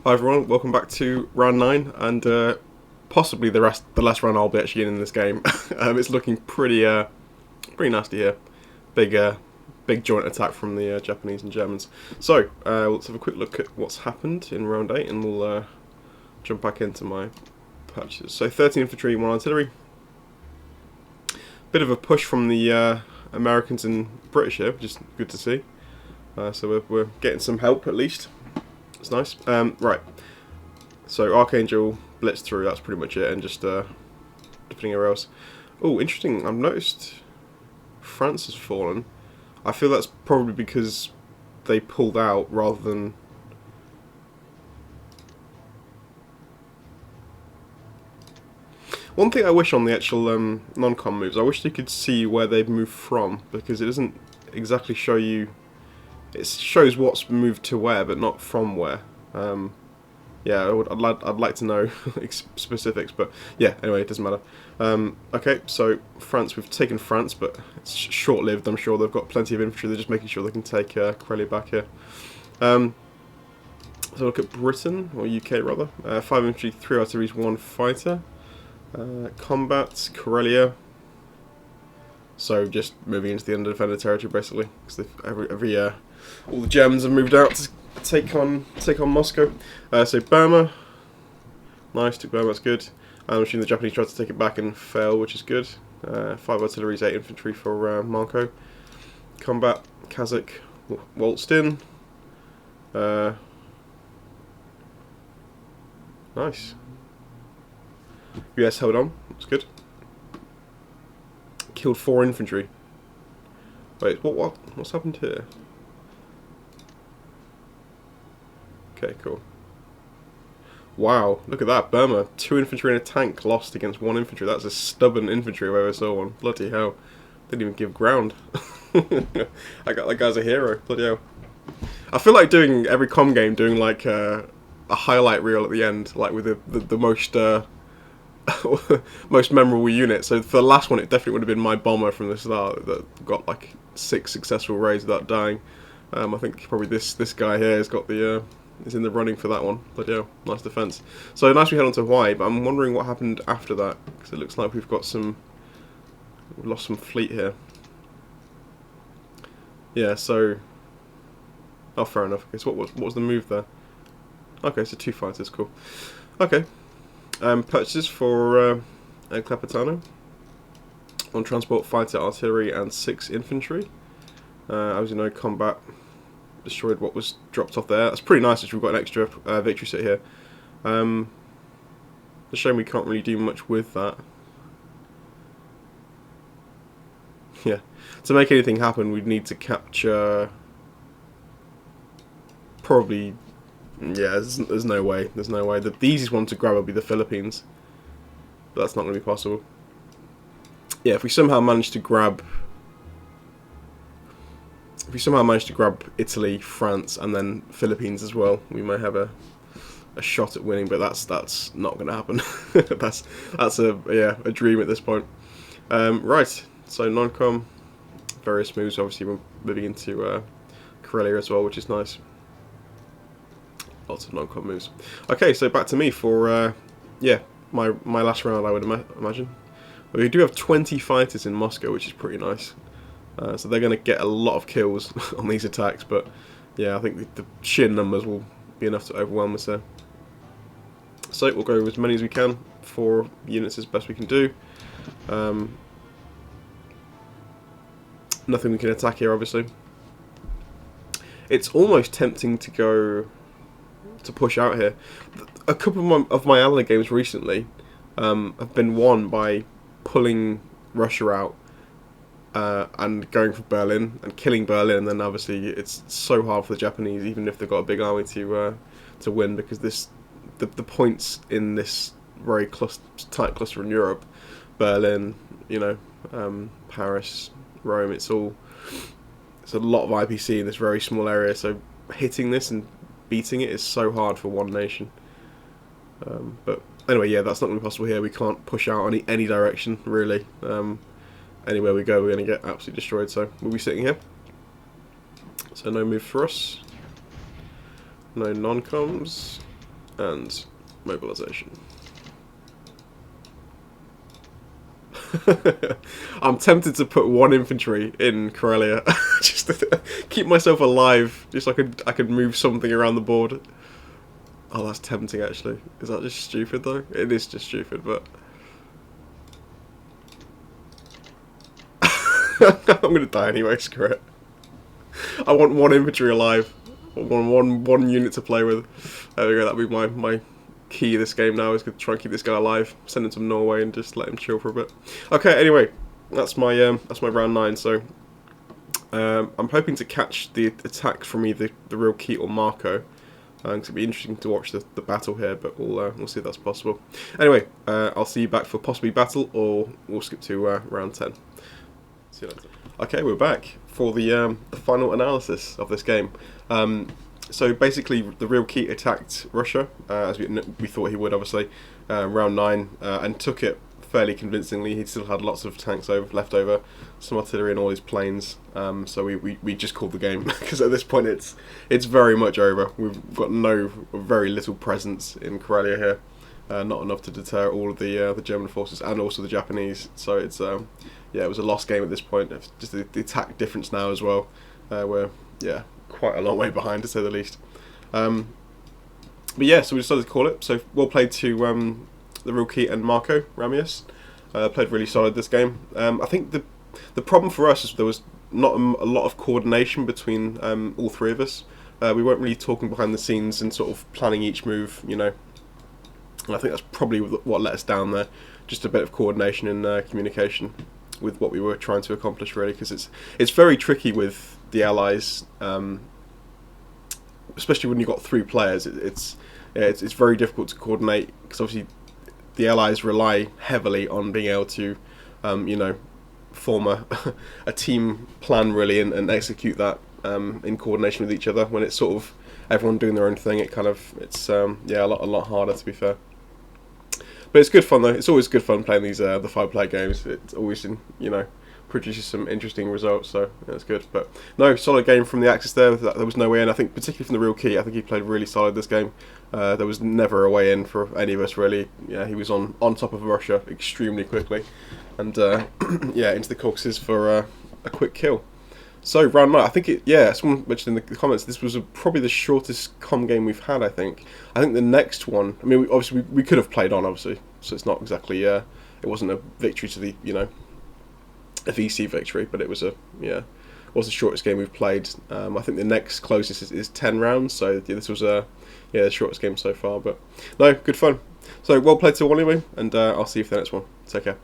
Hi everyone, welcome back to round 9 and possibly the last round I'll be actually in this game. It's looking pretty nasty here. Big big joint attack from the Japanese and Germans. So let's have a quick look at what's happened in round 8 and we'll jump back into my patches. So 13 infantry, 1 artillery. Bit of a push from the Americans and British here, which is good to see. So we're getting some help at least. It's nice. Right. So Archangel blitz through. That's pretty much it, and just nothing else. Oh, interesting. I've noticed France has fallen. I feel that's probably because they pulled out rather than. One thing I wish on the actual non-com moves, I wish they could see where they've moved from, because it doesn't exactly show you. It shows what's moved to where, but not from where. Yeah, I'd like to know specifics, but yeah, anyway, it doesn't matter. Okay, so France, we've taken France, but it's short-lived. I'm sure they've got plenty of infantry. They're just making sure they can take Karelia back here. So look at Britain, or UK rather. 5 infantry, 3 artillery, 1 fighter. Combat, Karelia. So just moving into the under-defended territory, basically, because all the Germans have moved out to take on Moscow. So Burma, nice, took Burma, that's good. I'm assuming the Japanese tried to take it back and fail, which is good. 5 artillery, 8 infantry for Marco. Combat, Kazakh waltzed in. Nice. US held on, that's good. Killed 4 infantry. Wait, what's happened here? Okay, cool. Wow, look at that, Burma. 2 infantry and a tank lost against 1 infantry. That's a stubborn infantry if I ever saw one. Bloody hell. Didn't even give ground. I got that guy's a hero. Bloody hell. I feel like doing every com game, doing like a highlight reel at the end, like with the most most memorable unit. So for the last one, it definitely would have been my bomber from the start that got like 6 successful raids without dying. I think probably this guy here has got the is in the running for that one. Bloody hell, nice defense. So nice we head on to Hawaii, but I'm wondering what happened after that, because it looks like we've lost some fleet here. Yeah, so oh, fair enough. Okay, so what was the move there? Okay, so 2 fighters, cool. Okay. Purchases for Capitano. 1 transport, fighter, artillery, and 6 infantry. As you know, combat destroyed what was dropped off there. That's pretty nice, as we've got an extra victory set here. It's a shame we can't really do much with that. Yeah, to make anything happen, we'd need to capture. Probably, yeah. There's no way. There's no way. The easiest one to grab would be the Philippines, but that's not going to be possible. Yeah, if we somehow manage to grab Italy, France, and then Philippines as well, we may have a shot at winning. But that's not going to happen. that's a dream at this point. Right. So non-com, various moves. Obviously, we're moving into Karelia as well, which is nice. Lots of non-com moves. Okay, so back to me for my last round. I would imagine. We do have 20 fighters in Moscow, which is pretty nice. So they're going to get a lot of kills on these attacks, but yeah, I think the sheer numbers will be enough to overwhelm us there. So we'll go with as many as we can, 4 units as best we can do. Nothing we can attack here, obviously. It's almost tempting to go to push out here. A couple of my ally games recently have been won by pulling Russia out and going for Berlin and killing Berlin, and then obviously it's so hard for the Japanese, even if they've got a big army, to win, because the points in this very tight cluster in Europe, Berlin, Paris, Rome, it's a lot of IPC in this very small area, so hitting this and beating it is so hard for one nation. But anyway, yeah, that's not going to be possible here. We can't push out any direction, really. Anywhere we go, we're going to get absolutely destroyed, so we'll be sitting here. So no move for us. No non-coms. and mobilization. I'm tempted to put 1 infantry in Corellia just to keep myself alive, just so I could move something around the board. Oh, that's tempting actually. Is that just stupid though? It is just stupid, but I'm gonna die anyway. Screw it. I want 1 infantry alive. I want one unit to play with. There we go. That'll be my key this game now, is to try and keep this guy alive. Send him to Norway and just let him chill for a bit. Okay. Anyway, that's my round 9. So I'm hoping to catch the attack from either TheRealKeet or Marco. It'll be interesting to watch the battle here, but we'll see if that's possible. Anyway, I'll see you back for possibly battle, or we'll skip to round 10. See you later. Okay, we're back for the final analysis of this game. So basically, TheRealKeet attacked Russia, as we thought he would, obviously, round 9, and took it fairly convincingly. He still had lots of tanks left over, some artillery and all his planes. So we just called the game, because at this point it's very much over. We've got very little presence in Corellia here, not enough to deter all of the German forces and also the Japanese. So it's yeah, it was a lost game at this point. Just the attack difference now as well. We're quite a long way behind, to say the least. But yeah, so we decided to call it. So well played to TheRealKeet and Marco Ramius. Played really solid this game. I think the problem for us is there was not a lot of coordination between all 3 of us. We weren't really talking behind the scenes and sort of planning each move, you know. And I think that's probably what let us down there. Just a bit of coordination and communication with what we were trying to accomplish, really, because it's very tricky with the Allies, especially when you've got 3 players. It's very difficult to coordinate, because obviously the Allies rely heavily on being able to, you know, form a team plan, really, and execute that in coordination with each other. When it's sort of everyone doing their own thing, it's a lot harder, to be fair. But it's good fun though. It's always good fun playing these the 5-player games. It's always, you know, produces some interesting results, so yeah, it's good. But no, solid game from the Axis there. There was no way in. I think particularly from TheRealKeet, I think he played really solid this game. There was never a way in for any of us, really. Yeah, he was on top of Russia extremely quickly, and yeah, into the Caucasus for a quick kill. So round 9, I think someone mentioned in the comments, this was probably the shortest com game we've had. I think the next one, I mean, obviously we could have played on, obviously, so it's not exactly it wasn't a victory to the, you know, a VC victory, but it was the shortest game we've played. I think the next closest is 10 rounds, so yeah, this was the shortest game so far. But no, good fun. So well played to all, anyway, and I'll see you for the next one. Take care.